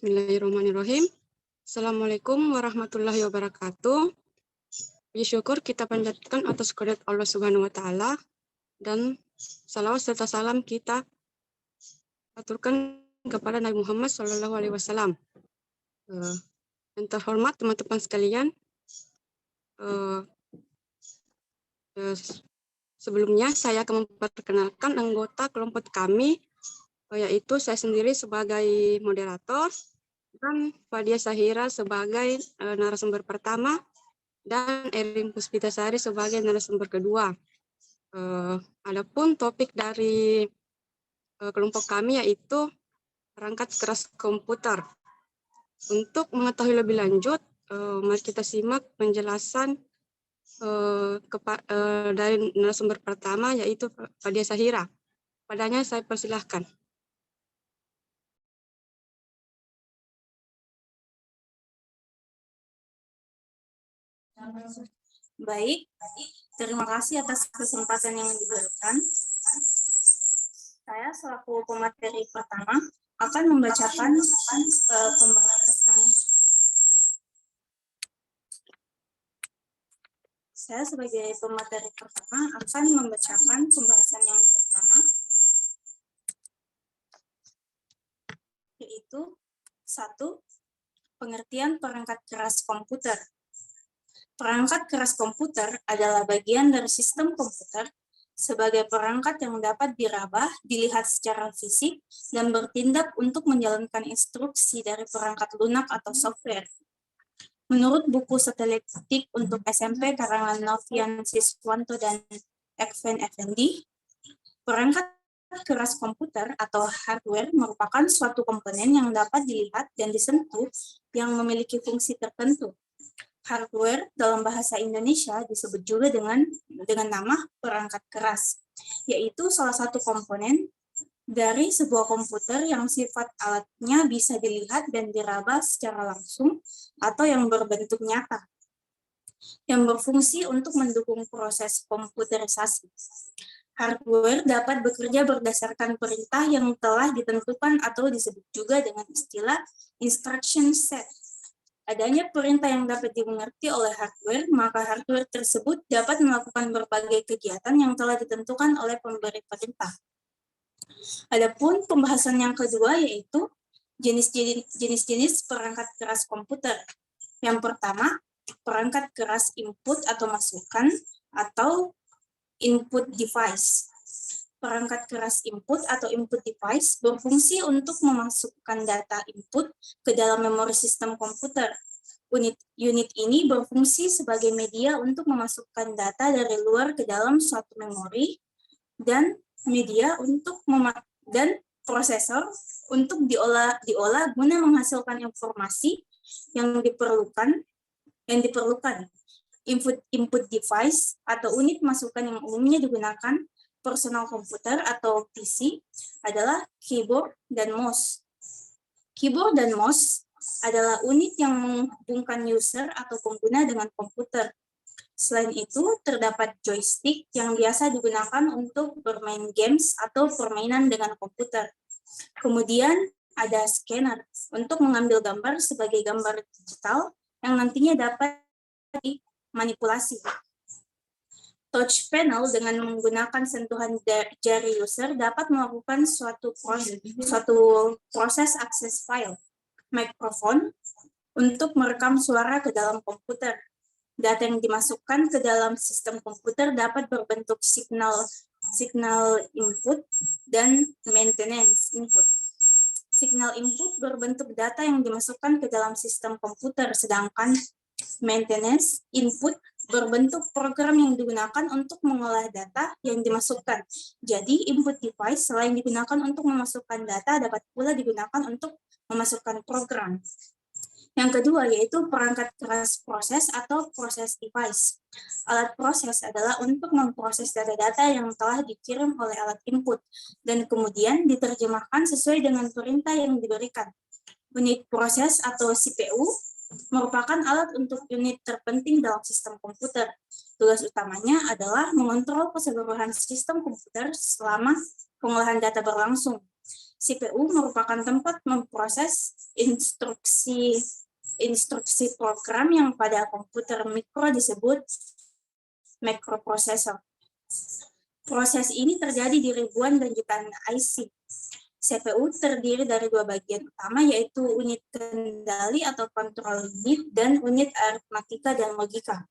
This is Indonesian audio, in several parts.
Bismillahirrahmanirrahim. Assalamualaikum warahmatullahi wabarakatuh. Puji syukur kita panjatkan atas kehadirat Allah Subhanahu wa taala dan salawat serta salam kita aturkan kepada Nabi Muhammad sallallahu alaihi wasallam. Yang terhormat teman-teman sekalian, sebelumnya saya akan memperkenalkan anggota kelompok kami, yaitu saya sendiri sebagai moderator dan Fadia Sahira sebagai narasumber pertama dan Erin Puspitasari sebagai narasumber kedua. Adapun topik dari kelompok kami yaitu perangkat keras komputer. Untuk mengetahui lebih lanjut, mari kita simak penjelasan dari narasumber pertama yaitu Fadia Sahira. Padanya saya persilahkan. Baik, terima kasih atas kesempatan yang diberikan. Saya selaku pemateri pertama akan membacakan pembahasan. Saya sebagai pemateri pertama akan membacakan pembahasan yang pertama, yaitu 1. Pengertian perangkat keras komputer. Perangkat keras komputer adalah bagian dari sistem komputer sebagai perangkat yang dapat diraba, dilihat secara fisik, dan bertindak untuk menjalankan instruksi dari perangkat lunak atau software. Menurut buku Satellite untuk SMP karangan Novian Siswanto dan Ekven Effendi, perangkat keras komputer atau hardware merupakan suatu komponen yang dapat dilihat dan disentuh yang memiliki fungsi tertentu. Hardware dalam bahasa Indonesia disebut juga dengan nama perangkat keras, yaitu salah satu komponen dari sebuah komputer yang sifat alatnya bisa dilihat dan diraba secara langsung atau yang berbentuk nyata, yang berfungsi untuk mendukung proses komputerisasi. Hardware dapat bekerja berdasarkan perintah yang telah ditentukan atau disebut juga dengan istilah instruction set. Adanya perintah yang dapat dimengerti oleh hardware, maka hardware tersebut dapat melakukan berbagai kegiatan yang telah ditentukan oleh pemberi perintah. Adapun pembahasan yang kedua yaitu jenis-jenis perangkat keras komputer. Yang pertama, perangkat keras input atau masukan atau input device. Perangkat keras input atau input device berfungsi untuk memasukkan data input ke dalam memori sistem komputer. Unit ini berfungsi sebagai media untuk memasukkan data dari luar ke dalam suatu memori dan media untuk dan prosesor untuk diolah guna menghasilkan informasi yang diperlukan. Input device atau unit masukan yang umumnya digunakan personal komputer atau PC adalah keyboard dan mouse. Keyboard dan mouse adalah unit yang menghubungkan user atau pengguna dengan komputer. Selain itu, terdapat joystick yang biasa digunakan untuk bermain games atau permainan dengan komputer. Kemudian ada scanner untuk mengambil gambar sebagai gambar digital yang nantinya dapat dimanipulasi. Touch panel dengan menggunakan sentuhan jari user dapat melakukan suatu proses akses file. Mikrofon untuk merekam suara ke dalam komputer. Data yang dimasukkan ke dalam sistem komputer dapat berbentuk signal input dan maintenance input. Signal input berbentuk data yang dimasukkan ke dalam sistem komputer, sedangkan maintenance input berbentuk program yang digunakan untuk mengolah data yang dimasukkan. Jadi, input device selain digunakan untuk memasukkan data, dapat pula digunakan untuk memasukkan program. Yang kedua yaitu perangkat keras proses atau process device. Alat proses adalah untuk memproses data-data yang telah dikirim oleh alat input dan kemudian diterjemahkan sesuai dengan perintah yang diberikan. Unit proses atau CPU merupakan alat untuk unit terpenting dalam sistem komputer. Tugas utamanya adalah mengontrol keseluruhan sistem komputer selama pengolahan data berlangsung. CPU merupakan tempat memproses instruksi program yang pada komputer mikro disebut mikroprosesor. Proses ini terjadi di ribuan dan jutaan IC. CPU terdiri dari dua bagian utama, yaitu unit kendali atau control unit dan unit aritmatika dan logika.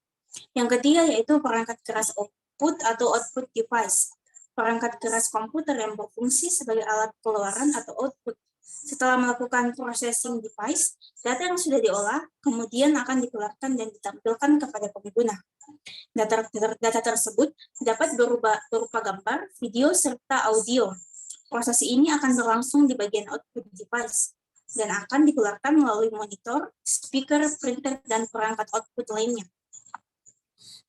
Yang ketiga yaitu perangkat keras output atau output device. Perangkat keras komputer yang berfungsi sebagai alat keluaran atau output. Setelah melakukan processing device, data yang sudah diolah kemudian akan dikeluarkan dan ditampilkan kepada pengguna. Data tersebut dapat berupa gambar, video, serta audio. Proses ini akan berlangsung di bagian output device dan akan dikeluarkan melalui monitor, speaker, printer, dan perangkat output lainnya.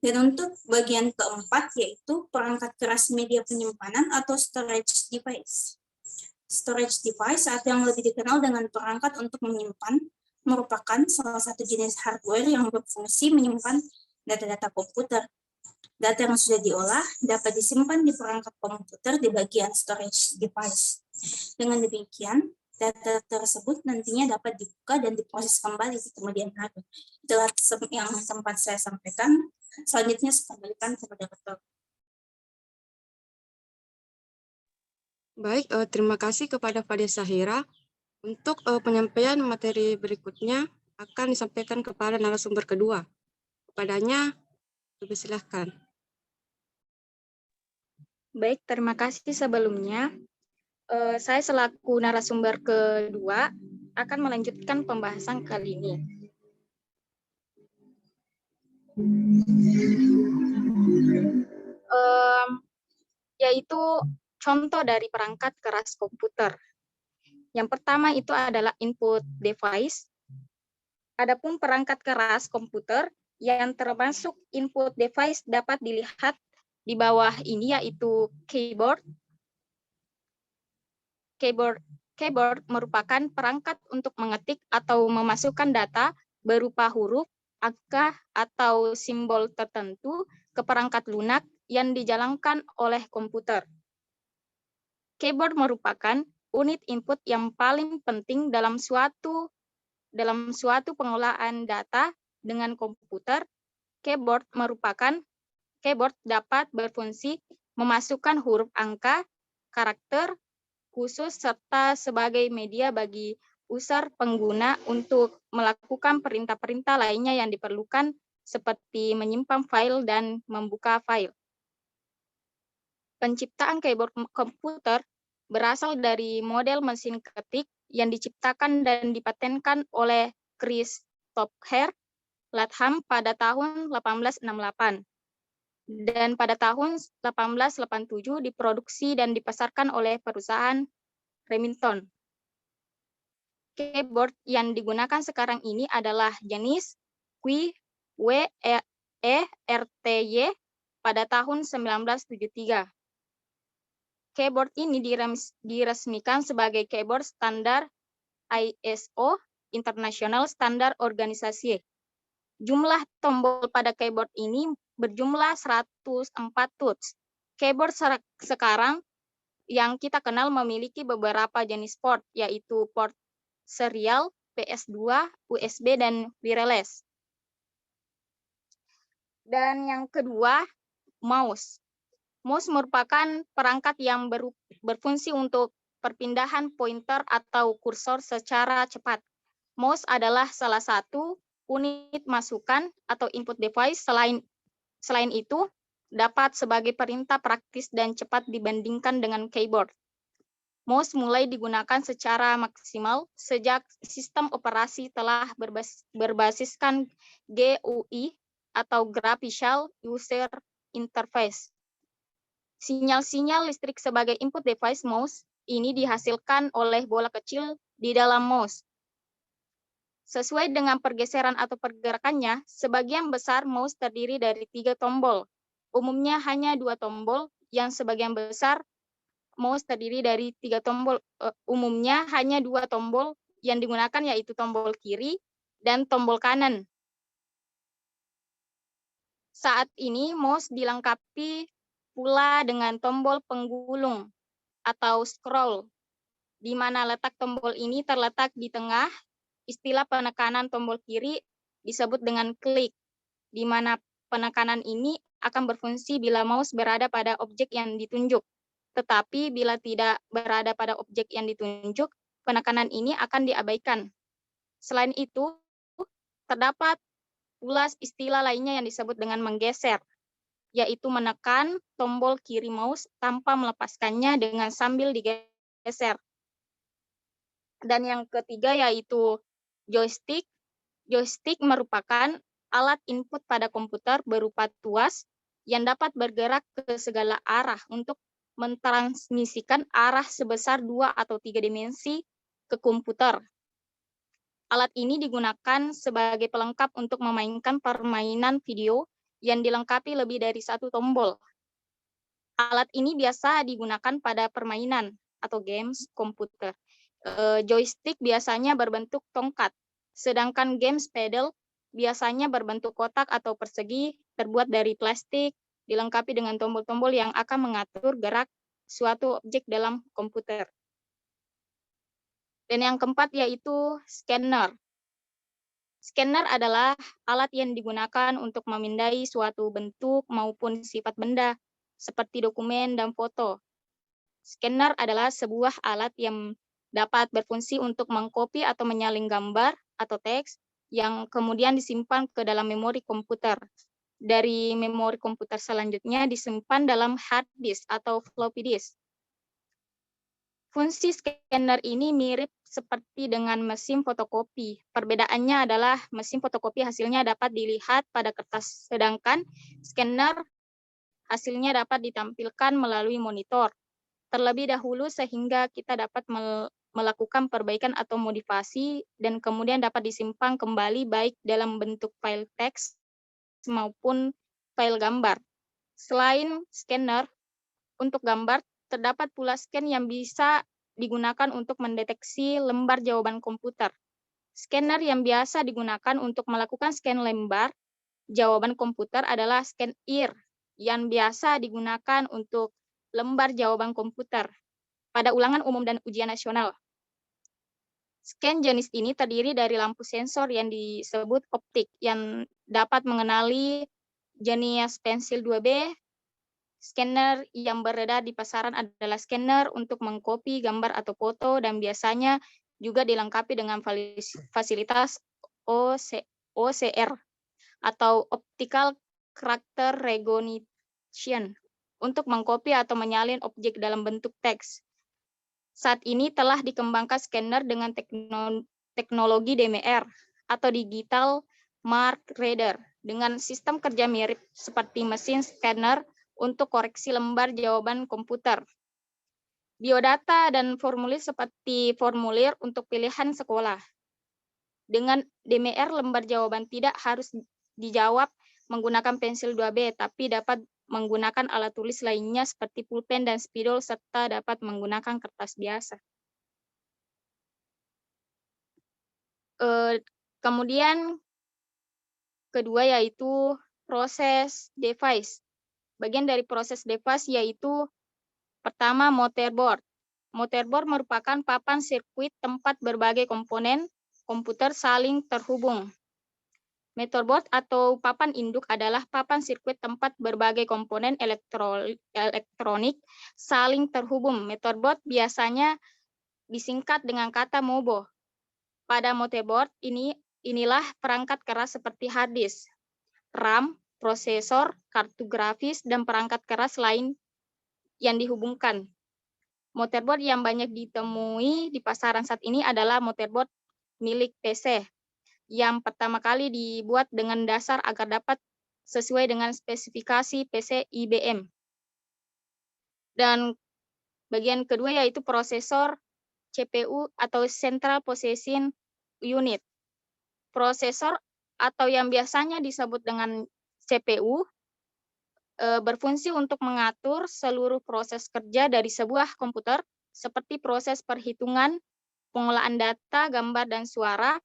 Dan untuk bagian keempat yaitu perangkat keras media penyimpanan atau storage device. Storage device atau yang lebih dikenal dengan perangkat untuk menyimpan merupakan salah satu jenis hardware yang berfungsi menyimpan data-data komputer. Data yang sudah diolah dapat disimpan di perangkat komputer di bagian storage device. Dengan demikian, data tersebut nantinya dapat dibuka dan diproses kembali di kemudian hari. Itulah yang sempat saya sampaikan. Selanjutnya saya kembalikan kepada Rektor. Baik, terima kasih kepada Fadia Sahira. Untuk penyampaian materi berikutnya akan disampaikan kepada narasumber kedua. Kepadanya, dipersilahkan. Baik, terima kasih sebelumnya. Saya selaku narasumber kedua akan melanjutkan pembahasan kali ini. Yaitu contoh dari perangkat keras komputer. Yang pertama itu adalah input device. Adapun perangkat keras komputer yang termasuk input device dapat dilihat di bawah ini yaitu keyboard. Keyboard merupakan perangkat untuk mengetik atau memasukkan data berupa huruf, angka, atau simbol tertentu ke perangkat lunak yang dijalankan oleh komputer. Keyboard merupakan unit input yang paling penting dalam suatu pengolahan data dengan komputer. Keyboard dapat berfungsi memasukkan huruf angka, karakter khusus serta sebagai media bagi user pengguna untuk melakukan perintah-perintah lainnya yang diperlukan seperti menyimpan file dan membuka file. Penciptaan keyboard komputer berasal dari model mesin ketik yang diciptakan dan dipatenkan oleh Christopher Latham pada tahun 1868. Dan pada tahun 1887 diproduksi dan dipasarkan oleh perusahaan Remington. Keyboard yang digunakan sekarang ini adalah jenis QWERTY pada tahun 1973. Keyboard ini diresmikan sebagai keyboard standar ISO, International Standard Organisasi. Jumlah tombol pada keyboard ini berjumlah 104 touch. Keyboard sekarang yang kita kenal memiliki beberapa jenis port, yaitu port serial, PS2, USB, dan wireless. Dan yang kedua, mouse. Mouse merupakan perangkat yang berfungsi untuk perpindahan pointer atau kursor secara cepat. Mouse adalah salah satu unit masukan atau input device. Selain itu, dapat sebagai perintah praktis dan cepat dibandingkan dengan keyboard. Mouse mulai digunakan secara maksimal sejak sistem operasi telah berbasiskan GUI atau Graphical User Interface. Sinyal-sinyal listrik sebagai input device mouse ini dihasilkan oleh bola kecil di dalam mouse. Sesuai dengan pergeseran atau pergerakannya, sebagian besar mouse terdiri dari 3 tombol. Umumnya hanya 2 tombol, yang sebagian besar mouse terdiri dari 3 tombol. Umumnya hanya 2 tombol yang digunakan, yaitu tombol kiri dan tombol kanan. Saat ini mouse dilengkapi pula dengan tombol penggulung atau scroll di mana letak tombol ini terletak di tengah. Istilah penekanan tombol kiri disebut dengan klik, di mana penekanan ini akan berfungsi bila mouse berada pada objek yang ditunjuk. Tetapi bila tidak berada pada objek yang ditunjuk, penekanan ini akan diabaikan. Selain itu, terdapat pula istilah lainnya yang disebut dengan menggeser, yaitu menekan tombol kiri mouse tanpa melepaskannya dengan sambil digeser. Dan yang ketiga yaitu joystick. Joystick merupakan alat input pada komputer berupa tuas yang dapat bergerak ke segala arah untuk mentransmisikan arah sebesar 2 atau 3 dimensi ke komputer. Alat ini digunakan sebagai pelengkap untuk memainkan permainan video yang dilengkapi lebih dari satu tombol. Alat ini biasa digunakan pada permainan atau games komputer. Joystick biasanya berbentuk tongkat, sedangkan games pedal biasanya berbentuk kotak atau persegi, terbuat dari plastik, dilengkapi dengan tombol-tombol yang akan mengatur gerak suatu objek dalam komputer. Dan yang keempat yaitu scanner. Scanner adalah alat yang digunakan untuk memindai suatu bentuk maupun sifat benda, seperti dokumen dan foto. Scanner adalah sebuah alat yang dapat berfungsi untuk mengcopy atau menyalin gambar atau teks yang kemudian disimpan ke dalam memori komputer. Dari memori komputer selanjutnya disimpan dalam hard disk atau floppy disk. Fungsi scanner ini mirip seperti dengan mesin fotokopi. Perbedaannya adalah mesin fotokopi hasilnya dapat dilihat pada kertas, sedangkan scanner hasilnya dapat ditampilkan melalui monitor terlebih dahulu sehingga kita dapat melakukan perbaikan atau modifikasi dan kemudian dapat disimpan kembali baik dalam bentuk file teks maupun file gambar. Selain scanner, untuk gambar, terdapat pula scan yang bisa digunakan untuk mendeteksi lembar jawaban komputer. Scanner yang biasa digunakan untuk melakukan scan lembar jawaban komputer adalah ScanEar, yang biasa digunakan untuk lembar jawaban komputer pada ulangan umum dan ujian nasional. Scan jenis ini terdiri dari lampu sensor yang disebut optik yang dapat mengenali jenis pensil 2B. Scanner yang beredar di pasaran adalah scanner untuk mengcopy gambar atau foto dan biasanya juga dilengkapi dengan fasilitas OCR atau Optical Character Recognition untuk mengcopy atau menyalin objek dalam bentuk teks. Saat ini telah dikembangkan scanner dengan teknologi DMR atau Digital Mark Reader dengan sistem kerja mirip seperti mesin scanner untuk koreksi lembar jawaban komputer. Biodata dan formulir seperti formulir untuk pilihan sekolah. Dengan DMR, lembar jawaban tidak harus dijawab menggunakan pensil 2B, tapi dapat menggunakan alat tulis lainnya seperti pulpen dan spidol, serta dapat menggunakan kertas biasa. Kemudian kedua yaitu proses device. Bagian dari proses device yaitu pertama motherboard. Motherboard merupakan papan sirkuit tempat berbagai komponen komputer saling terhubung. Motherboard atau papan induk adalah papan sirkuit tempat berbagai komponen elektronik saling terhubung. Motherboard biasanya disingkat dengan kata MOBO. Pada motherboard inilah perangkat keras seperti hard disk, RAM, prosesor, kartu grafis, dan perangkat keras lain yang dihubungkan. Motherboard yang banyak ditemui di pasaran saat ini adalah motherboard milik PC, yang pertama kali dibuat dengan dasar agar dapat sesuai dengan spesifikasi PC IBM. Dan bagian kedua yaitu prosesor CPU atau Central Processing Unit. Prosesor atau yang biasanya disebut dengan CPU berfungsi untuk mengatur seluruh proses kerja dari sebuah komputer seperti proses perhitungan, pengolahan data, gambar, dan suara.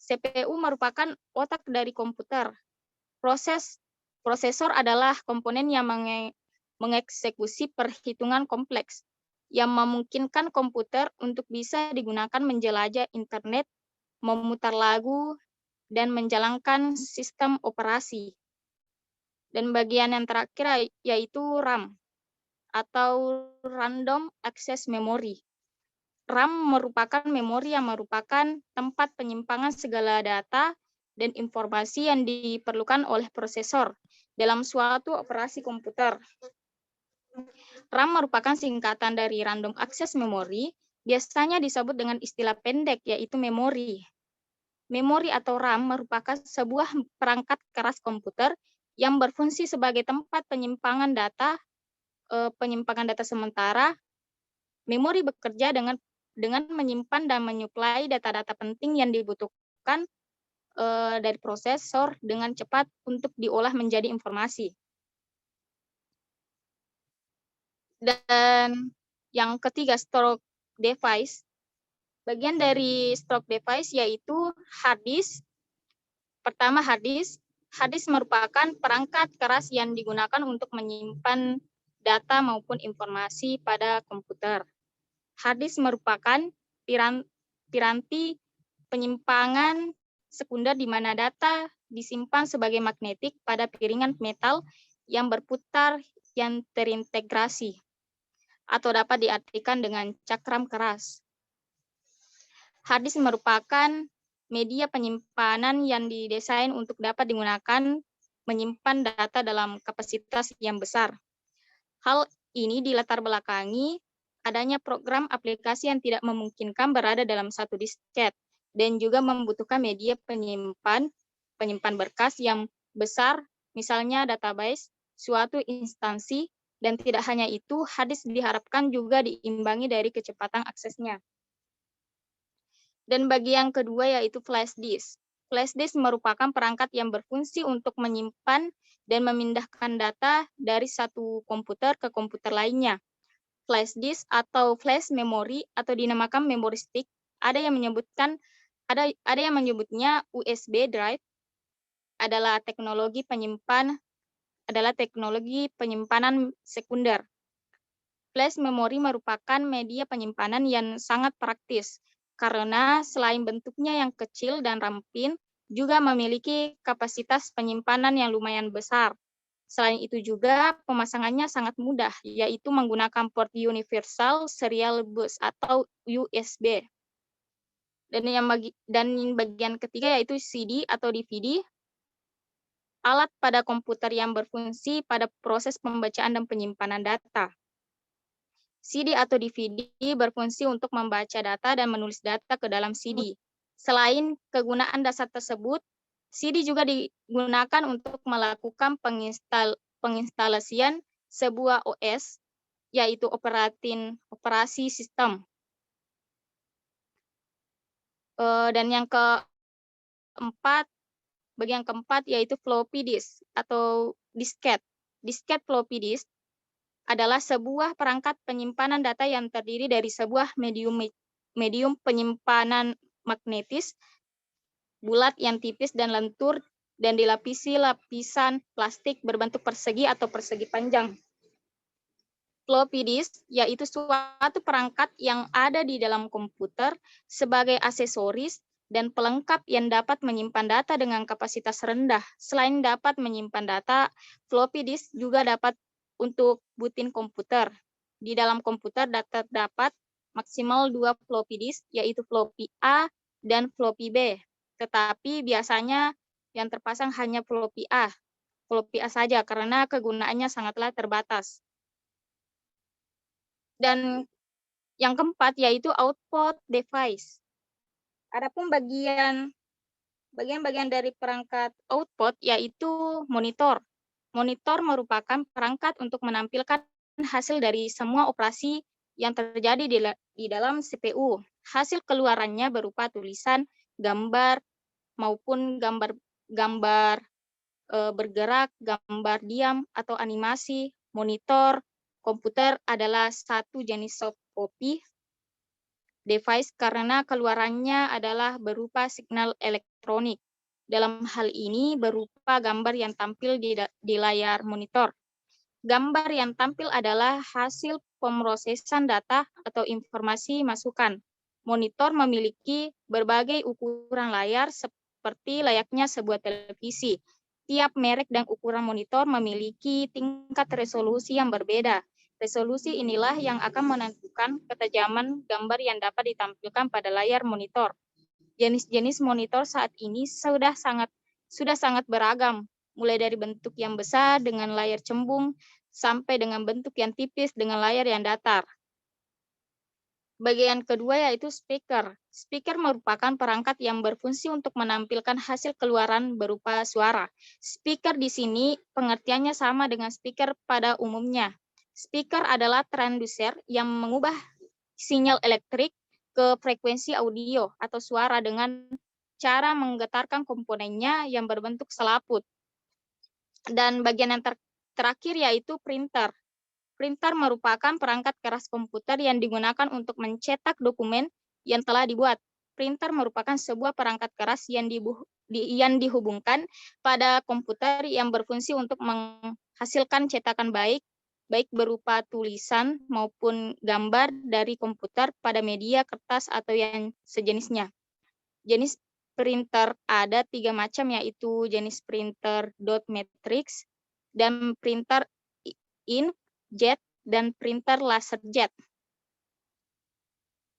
CPU merupakan otak dari komputer. Prosesor adalah komponen yang mengeksekusi perhitungan kompleks. yang memungkinkan komputer untuk bisa digunakan menjelajah internet, memutar lagu, dan menjalankan sistem operasi. Dan bagian yang terakhir yaitu RAM atau Random Access Memory. RAM merupakan memori yang merupakan tempat penyimpangan segala data dan informasi yang diperlukan oleh prosesor dalam suatu operasi komputer. RAM merupakan singkatan dari Random Access Memory, biasanya disebut dengan istilah pendek yaitu memori. Memori atau RAM merupakan sebuah perangkat keras komputer yang berfungsi sebagai tempat penyimpangan data sementara. Memori bekerja dengan menyimpan dan menyuplai data-data penting yang dibutuhkan dari prosesor dengan cepat untuk diolah menjadi informasi. Dan yang ketiga, storage device. Bagian dari storage device yaitu hard disk. Pertama, hard disk. Hard disk merupakan perangkat keras yang digunakan untuk menyimpan data maupun informasi pada komputer. Hard disk merupakan piranti penyimpangan sekunder di mana data disimpan sebagai magnetik pada piringan metal yang berputar yang terintegrasi atau dapat diartikan dengan cakram keras. Hard disk merupakan media penyimpanan yang didesain untuk dapat digunakan menyimpan data dalam kapasitas yang besar. Hal ini dilatar belakangi adanya program aplikasi yang tidak memungkinkan berada dalam satu disket dan juga membutuhkan media penyimpan berkas yang besar, misalnya database, suatu instansi, dan tidak hanya itu, hard disk diharapkan juga diimbangi dari kecepatan aksesnya. Dan bagi yang kedua yaitu flash disk. Flash disk merupakan perangkat yang berfungsi untuk menyimpan dan memindahkan data dari satu komputer ke komputer lainnya. Flash disk atau flash memory atau dinamakan memory stick, ada yang menyebutnya USB drive adalah teknologi penyimpanan sekunder. Flash memory merupakan media penyimpanan yang sangat praktis karena selain bentuknya yang kecil dan ramping, juga memiliki kapasitas penyimpanan yang lumayan besar. Selain itu juga pemasangannya sangat mudah, yaitu menggunakan port Universal Serial Bus atau USB. Dan bagian ketiga yaitu CD atau DVD, alat pada komputer yang berfungsi pada proses pembacaan dan penyimpanan data. CD atau DVD berfungsi untuk membaca data dan menulis data ke dalam CD. Selain kegunaan dasar tersebut, CD juga digunakan untuk melakukan penginstalasian sebuah OS, yaitu operasi sistem. Dan bagian keempat yaitu floppy disk atau disket. Disket floppy disk adalah sebuah perangkat penyimpanan data yang terdiri dari sebuah medium penyimpanan magnetis bulat yang tipis dan lentur dan dilapisi lapisan plastik berbentuk persegi atau persegi panjang. Floppy disk yaitu suatu perangkat yang ada di dalam komputer sebagai aksesoris dan pelengkap yang dapat menyimpan data dengan kapasitas rendah. Selain dapat menyimpan data, floppy disk juga dapat untuk booting komputer. Di dalam komputer terdapat maksimal 2 floppy disk, yaitu floppy A dan floppy B. Tetapi biasanya yang terpasang hanya floppy A saja karena kegunaannya sangatlah terbatas. Dan yang keempat yaitu output device. Adapun bagian dari perangkat output yaitu monitor. Monitor merupakan perangkat untuk menampilkan hasil dari semua operasi yang terjadi di dalam CPU. Hasil keluarannya berupa tulisan, gambar, maupun gambar bergerak, gambar diam, atau animasi. Monitor komputer adalah satu jenis soft copy device karena keluarannya adalah berupa signal elektronik. Dalam hal ini berupa gambar yang tampil di layar monitor. Gambar yang tampil adalah hasil pemrosesan data atau informasi masukan. Monitor memiliki berbagai ukuran layar seperti layaknya sebuah televisi. Tiap merek dan ukuran monitor memiliki tingkat resolusi yang berbeda. Resolusi inilah yang akan menentukan ketajaman gambar yang dapat ditampilkan pada layar monitor. Jenis-jenis monitor saat ini sudah sangat beragam, mulai dari bentuk yang besar dengan layar cembung sampai dengan bentuk yang tipis dengan layar yang datar. Bagian kedua yaitu speaker. Speaker merupakan perangkat yang berfungsi untuk menampilkan hasil keluaran berupa suara. Speaker di sini pengertiannya sama dengan speaker pada umumnya. Speaker adalah transducer yang mengubah sinyal elektrik ke frekuensi audio atau suara dengan cara menggetarkan komponennya yang berbentuk selaput. Dan bagian yang terakhir yaitu printer. Printer merupakan perangkat keras komputer yang digunakan untuk mencetak dokumen yang telah dibuat. Printer merupakan sebuah perangkat keras yang dihubungkan pada komputer yang berfungsi untuk menghasilkan cetakan baik berupa tulisan maupun gambar dari komputer pada media kertas atau yang sejenisnya. Jenis printer ada 3 macam, yaitu jenis printer dot matrix dan printer inkjet dan printer laserjet.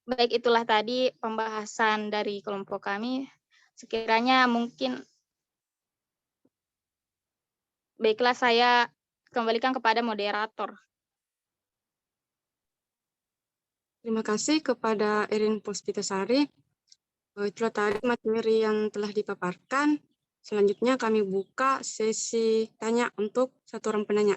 Baik, itulah tadi pembahasan dari kelompok kami. Sekiranya mungkin baiklah saya kembalikan kepada moderator. Terima kasih kepada Erin Puspitasari. Itulah tadi materi yang telah dipaparkan. Selanjutnya kami buka sesi tanya untuk satu orang penanya.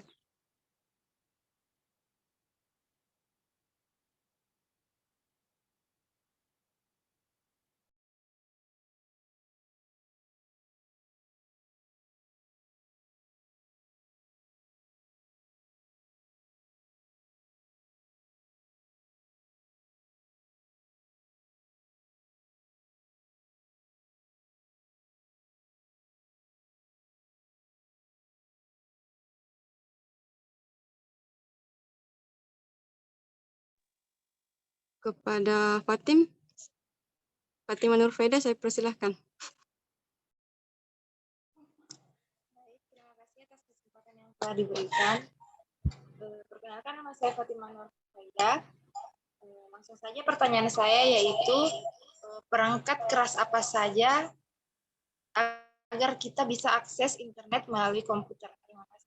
Kepada Fatima Nurfeda, saya persilahkan. Baik, terima kasih atas kesempatan yang telah diberikan. Perkenalkan, nama saya Fatima Nurfeda. Langsung saja pertanyaan saya yaitu perangkat keras apa saja agar kita bisa akses internet melalui komputer. Terima kasih.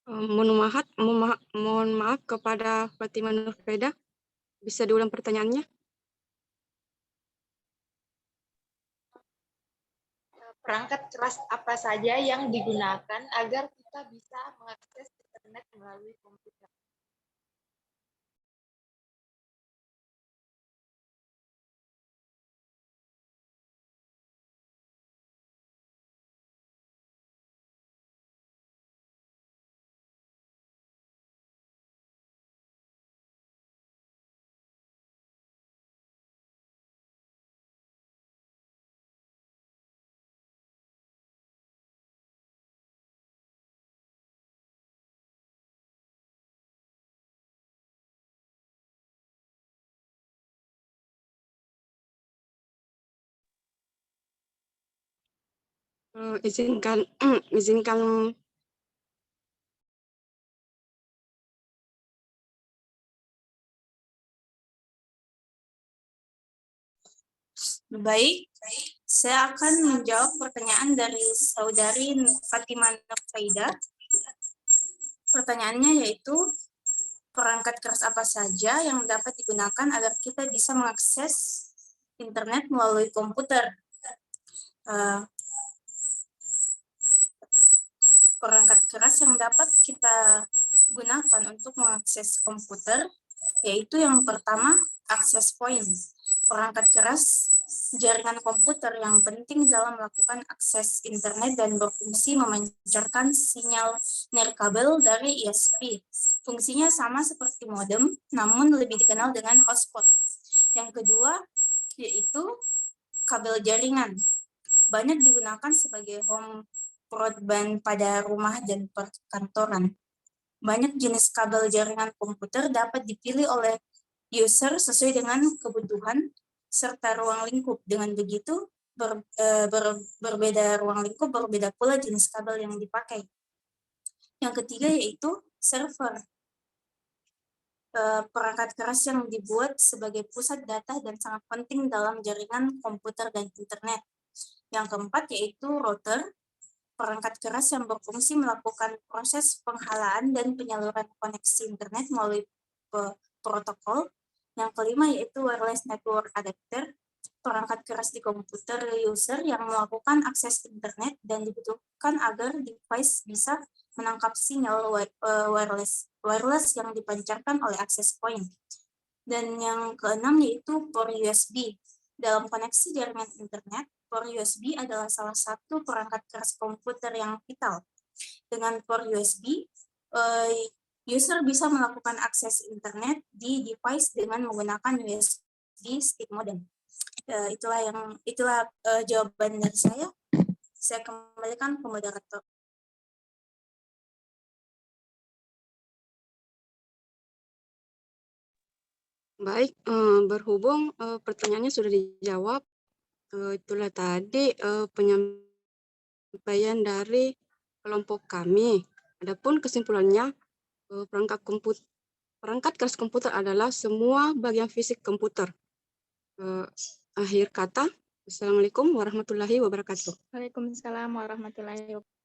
Mohon maaf kepada Fatima Nurfeda. Bisa diulang pertanyaannya? Perangkat keras apa saja yang digunakan agar kita bisa mengakses internet melalui komputer? Izinkan Baik, Saya akan menjawab pertanyaan dari saudari Fatimah Nurfaida. Pertanyaannya yaitu, perangkat keras apa saja yang dapat digunakan agar kita bisa mengakses internet melalui komputer? Perangkat keras yang dapat kita gunakan untuk mengakses komputer yaitu yang pertama, access point. Perangkat keras jaringan komputer yang penting dalam melakukan akses internet dan berfungsi memancarkan sinyal nirkabel dari ISP. Fungsinya sama seperti modem, namun lebih dikenal dengan hotspot. Yang kedua, yaitu kabel jaringan. Banyak digunakan sebagai home broadband pada rumah dan perkantoran. Banyak jenis kabel jaringan komputer dapat dipilih oleh user sesuai dengan kebutuhan serta ruang lingkup. Dengan begitu, berbeda ruang lingkup, berbeda pula jenis kabel yang dipakai. Yang ketiga yaitu server. Perangkat keras yang dibuat sebagai pusat data dan sangat penting dalam jaringan komputer dan internet. Yang keempat yaitu router. Perangkat keras yang berfungsi melakukan proses penghalaan dan penyaluran koneksi internet melalui protokol. Yang kelima yaitu wireless network adapter, perangkat keras di komputer user yang melakukan akses internet dan dibutuhkan agar device bisa menangkap sinyal wireless yang dipancarkan oleh access point. Dan yang keenam yaitu port USB. Dalam koneksi jaringan internet, port USB adalah salah satu perangkat keras komputer yang vital. Dengan port USB, user bisa melakukan akses internet di device dengan menggunakan USB stick modem. Itulah jawaban dari saya. Saya kembalikan ke moderator. Baik, berhubung pertanyaannya sudah dijawab, itulah tadi penyampaian dari kelompok kami. Adapun kesimpulannya, perangkat keras komputer adalah semua bagian fisik komputer. Akhir kata, Assalamualaikum warahmatullahi wabarakatuh. Waalaikumsalam warahmatullahi wabarakatuh.